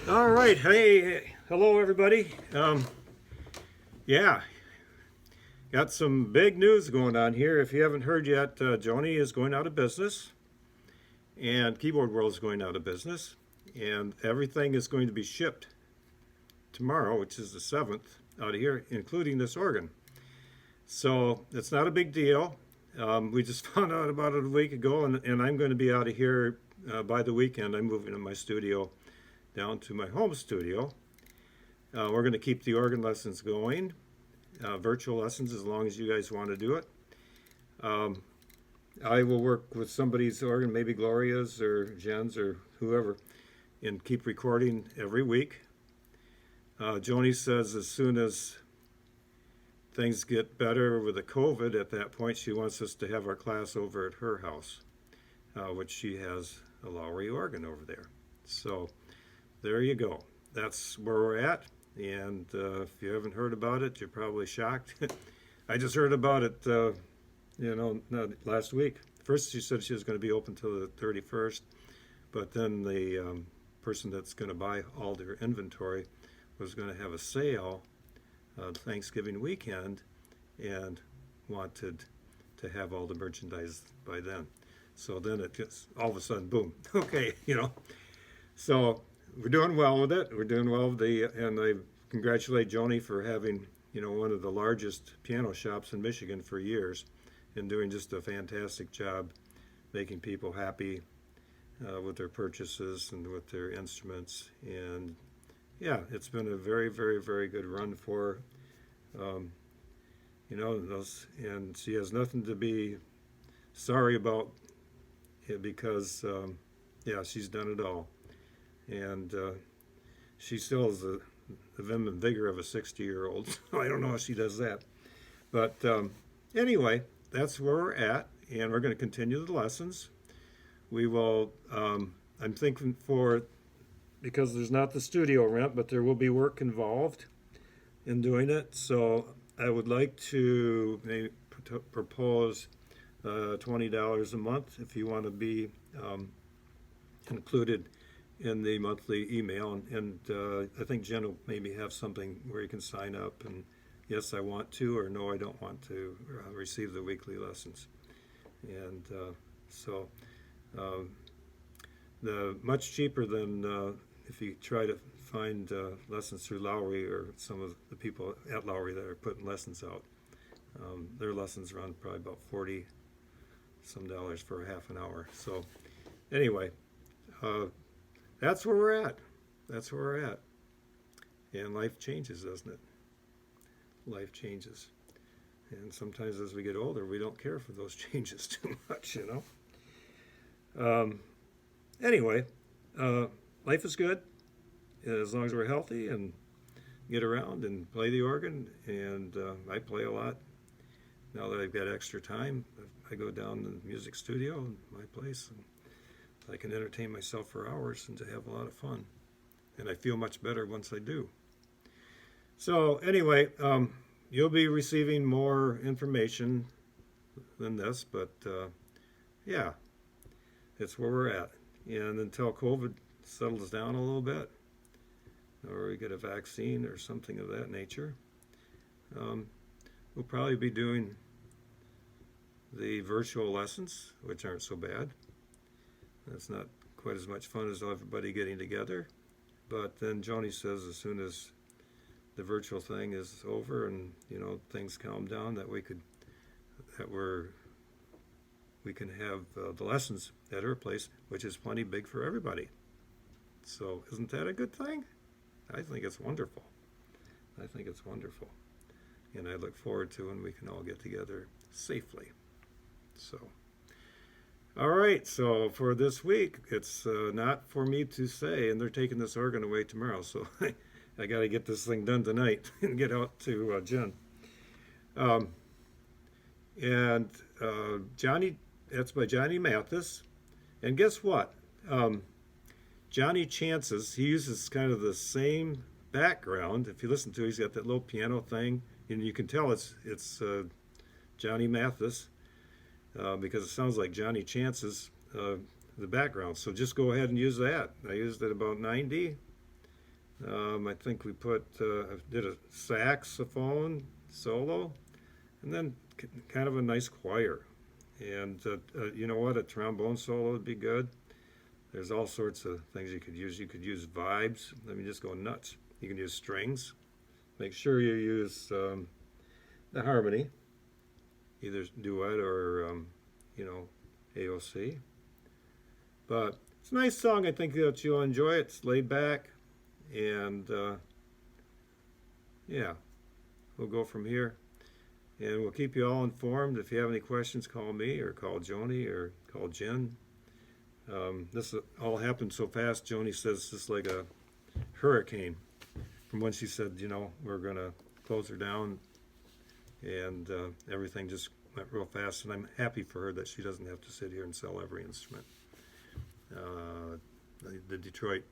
All right. Hey, hello, everybody. Yeah, got some big news going on here. If you haven't heard yet, Joni is going out of business, and Keyboard World is going out of business, and everything is going to be shipped tomorrow, which is the 7th, out of here, including this organ. So it's not a big deal. We just found out about it a week ago, and I'm going to be out of here by the weekend. I'm moving to my studio down to my home studio. We're going to keep the organ lessons going, virtual lessons, as long as you guys want to do it. Um, I will work with somebody's organ, maybe Gloria's or Jen's or whoever, and keep recording every week. Joni says as soon as things get better with the COVID, at that point she wants us to have our class over at her house, which she has a Lowry organ over there. So there you go. That's where we're at. And if you haven't heard about it, you're probably shocked. I just heard about it, last week. First, she said she was going to be open till the 31st, but then the person that's going to buy all their inventory was going to have a sale Thanksgiving weekend and wanted to have all the merchandise by then. So then it just all of a sudden, boom. Okay. So we're doing well with it. We're doing well with and I congratulate Joni for having, one of the largest piano shops in Michigan for years and doing just a fantastic job making people happy with their purchases and with their instruments. And yeah, it's been a very, very, very good run for her. And she has nothing to be sorry about because, yeah, she's done it all. And she still has the vim and vigor of a 60-year-old. So I don't know how she does that. But anyway, that's where we're at, and we're going to continue the lessons. We will, I'm thinking because there's not the studio rent, but there will be work involved in doing it. So I would like to maybe propose $20 a month if you want to be included in the monthly email, and I think Jen will maybe have something where you can sign up and yes, I want to, or no, I don't want to receive the weekly lessons. And so the much cheaper than if you try to find lessons through Lowry or some of the people at Lowry that are putting lessons out. Their lessons run probably about $40 dollars for a half an hour. So anyway, that's where we're at. That's where we're at. And life changes, doesn't it? Life changes. And sometimes as we get older, we don't care for those changes too much. Anyway, life is good as long as we're healthy and get around and play the organ. And I play a lot. Now that I've got extra time, I go down to the music studio in my place and I can entertain myself for hours and to have a lot of fun. And I feel much better once I do. So anyway, you'll be receiving more information than this, but yeah, it's where we're at. And until COVID settles down a little bit, or we get a vaccine or something of that nature, we'll probably be doing the virtual lessons, which aren't so bad. That's not quite as much fun as everybody getting together. But then Joni says as soon as the virtual thing is over and things calm down, that we can have the lessons at her place, which is plenty big for everybody. So isn't that a good thing? I think it's wonderful. I think it's wonderful. And I look forward to when we can all get together safely. So, all right, so for this week, it's not for me to say, and they're taking this organ away tomorrow, so I got to get this thing done tonight and get out to Jen. Um, and Johnny, that's by Johnny Mathis. And guess what? Johnny Chances, he uses kind of the same background. If you listen to it, he's got that little piano thing, and you can tell it's Johnny Mathis because it sounds like Johnny Chances, the background. So just go ahead and use that. I used it about 90, I think we did a saxophone solo, and then kind of a nice choir. And you know what? A trombone solo would be good. There's all sorts of things you could use. You could use vibes. Let me just go nuts. You can use strings. Make sure you use the harmony, either duet or AOC. But it's a nice song. I think that you'll enjoy it. It's laid back, and yeah, we'll go from here. And we'll keep you all informed. If you have any questions, call me or call Joni or call Jen. This all happened so fast. Joni says it's like a hurricane. From when she said, we're going to close her down, and everything just went real fast. And I'm happy for her that she doesn't have to sit here and sell every instrument. The Detroit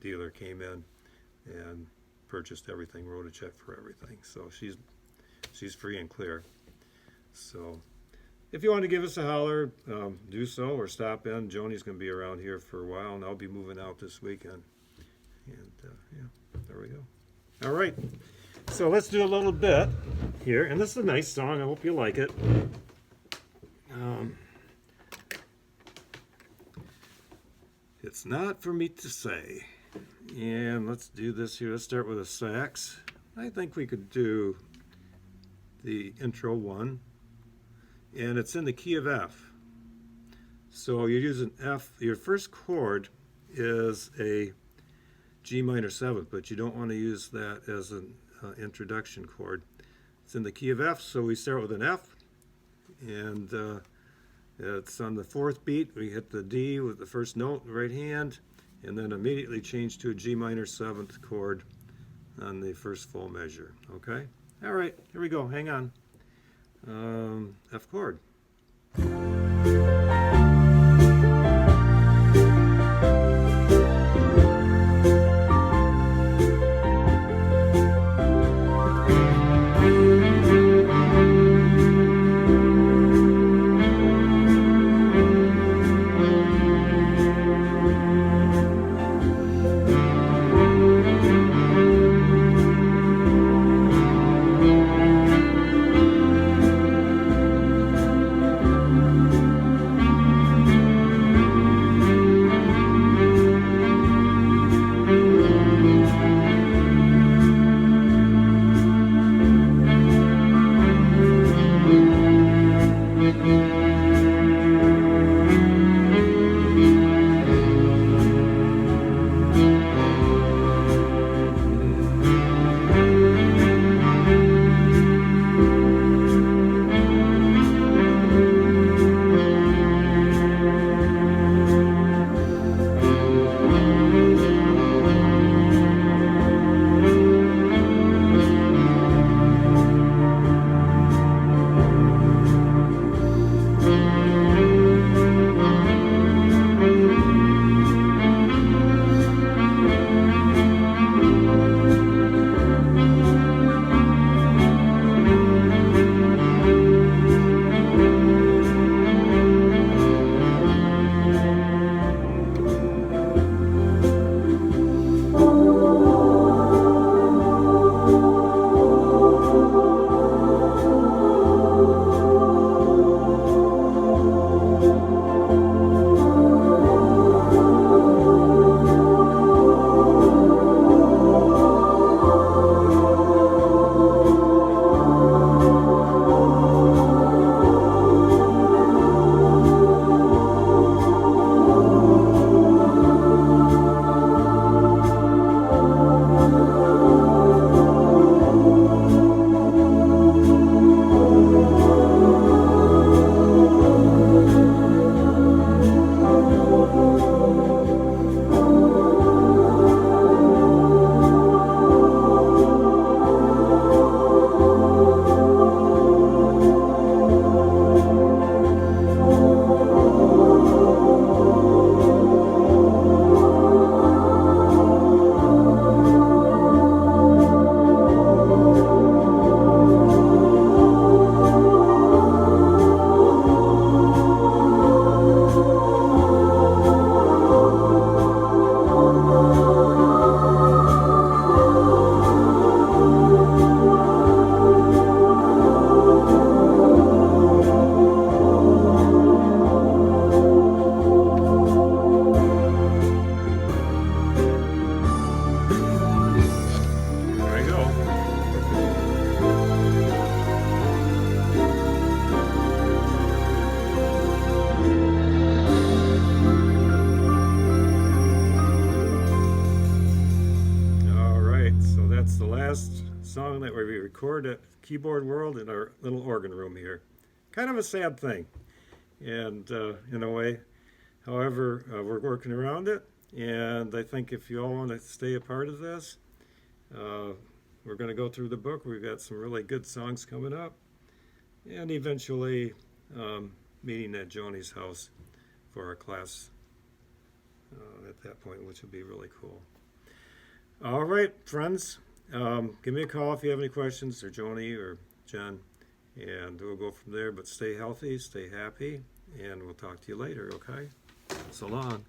dealer came in and purchased everything, wrote a check for everything. So she's free and clear. So if you want to give us a holler, do so, or stop in. Joni's going to be around here for a while, and I'll be moving out this weekend. And yeah, there we go. All right, so let's do a little bit here, and this is a nice song. I hope you like it. It's not for me to say. And let's do this here. Let's start with a sax. I think we could do the intro one, and it's in the key of F. So you're using F. Your first chord is a G minor 7th, but you don't want to use that as an introduction chord. It's in the key of F, so we start with an F, and it's on the 4th beat. We hit the D with the first note in the right hand, and then immediately change to a G minor 7th chord on the first full measure. Okay? All right, here we go. Hang on. F chord. it's the last song that we record at Keyboard World in our little organ room here. Kind of a sad thing, and in a way. However, we're working around it, and I think if you all want to stay a part of this, we're going to go through the book. We've got some really good songs coming up, and eventually meeting at Joni's house for our class at that point, which would be really cool. All right, friends, give me a call if you have any questions, or Joni or Jen, and we'll go from there. But stay healthy, stay happy, and we'll talk to you later, okay? So long.